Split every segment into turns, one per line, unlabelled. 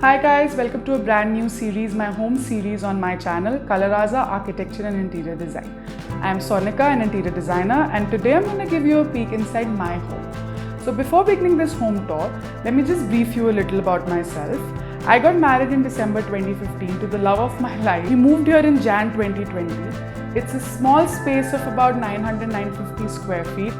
Hi guys, welcome to a brand new series, my home series on my channel, Coloraza Architecture and Interior Design. I am Sonika, an interior designer, and today I'm going to give you a peek inside my home. So before beginning this home tour, let me just brief you a little about myself. I got married in December 2015 to the love of my life. We moved here in Jan 2020. It's a small space of about 900-950 square feet.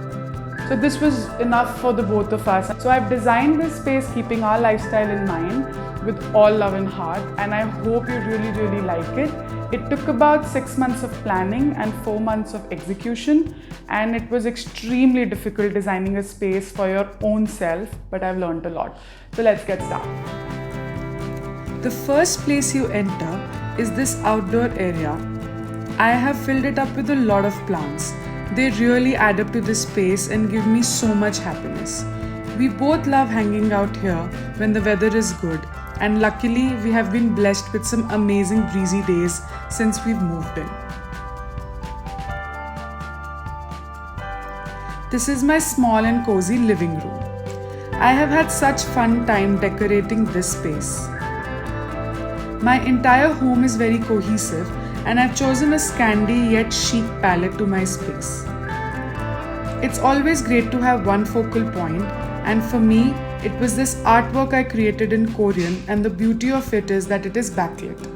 So this was enough for the both of us. So I've designed this space keeping our lifestyle in mind with all love and heart, and I hope you really like it. It took about 6 months of planning and 4 months of execution, and it was extremely difficult designing a space for your own self, but I've learned a lot. So let's get started. The first place you enter is this outdoor area. I have filled it up with a lot of plants. They really add up to this space and give me so much happiness. We both love hanging out here when the weather is good, and luckily we have been blessed with some amazing breezy days since we've moved in. This is my small and cozy living room. I have had such fun time decorating this space. My entire home is very cohesive, and I've chosen a Scandinavian yet chic palette to my space. It's always great to have one focal point, and for me, it was this artwork I created in Korean, and the beauty of it is that it is backlit.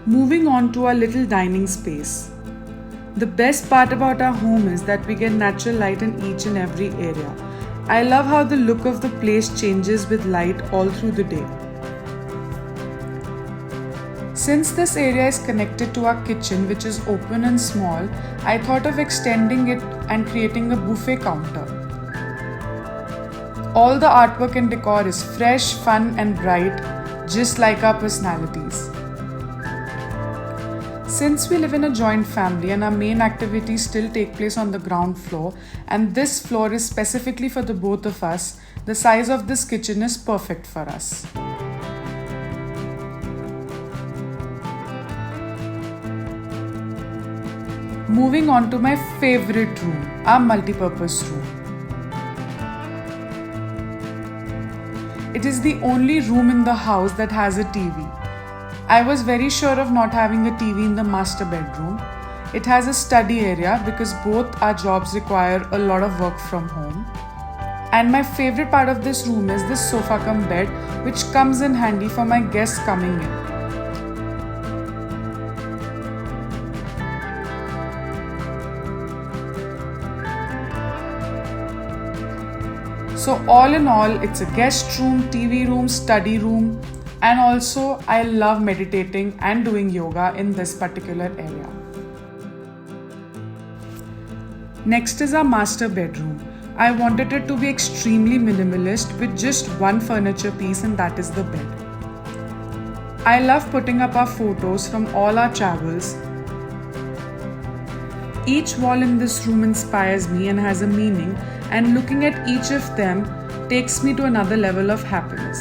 Moving on to our little dining space. The best part about our home is that we get natural light in each and every area. I love how the look of the place changes with light all through the day. Since this area is connected to our kitchen, which is open and small, I thought of extending it and creating a buffet counter. All the artwork and decor is fresh, fun and bright, just like our personalities. Since we live in a joint family and our main activities still take place on the ground floor, and this floor is specifically for the both of us, the size of this kitchen is perfect for us. Moving on to my favorite room, our multipurpose room. It is the only room in the house that has a TV. I was very sure of not having a TV in the master bedroom. It has a study area because both our jobs require a lot of work from home. And my favorite part of this room is this sofa cum bed, which comes in handy for my guests coming in. So all in all, it's a guest room, TV room, study room, and also I love meditating and doing yoga in this particular area. Next is our master bedroom. I wanted it to be extremely minimalist with just one furniture piece, and that is the bed. I love putting up our photos from all our travels. Each wall in this room inspires me and has a meaning, and looking at each of them takes me to another level of happiness.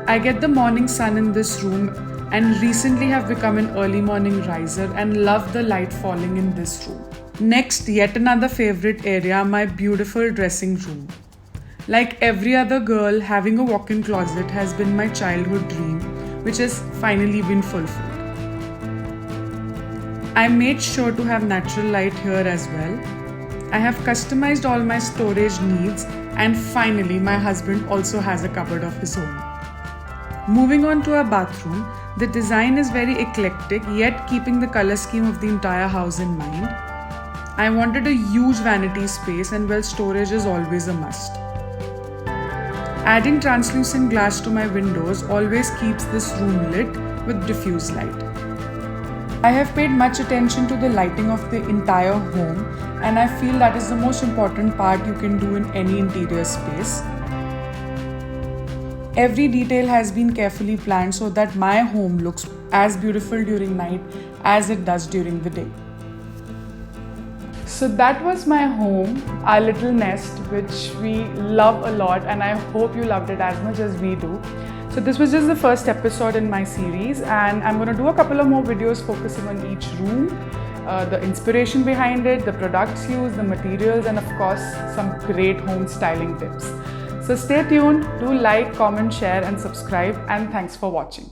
I get the morning sun in this room and recently have become an early morning riser and love the light falling in this room. Next, yet another favorite area, my beautiful dressing room. Like every other girl, having a walk-in closet has been my childhood dream, which has finally been fulfilled. I made sure to have natural light here as well. I have customized all my storage needs, and finally my husband also has a cupboard of his own. Moving on to our bathroom, the design is very eclectic yet keeping the color scheme of the entire house in mind. I wanted a huge vanity space, and well, storage is always a must. Adding translucent glass to my windows always keeps this room lit with diffuse light. I have paid much attention to the lighting of the entire home, and I feel that is the most important part you can do in any interior space. Every detail has been carefully planned so that my home looks as beautiful during night as it does during the day. So that was my home, our little nest, which we love a lot, and I hope you loved it as much as we do. So this was just the first episode in my series, and I'm going to do a couple of more videos focusing on each room. the inspiration behind it, the products used, the materials, and of course some great home styling tips. So stay tuned, do like, comment, share and subscribe, and thanks for watching.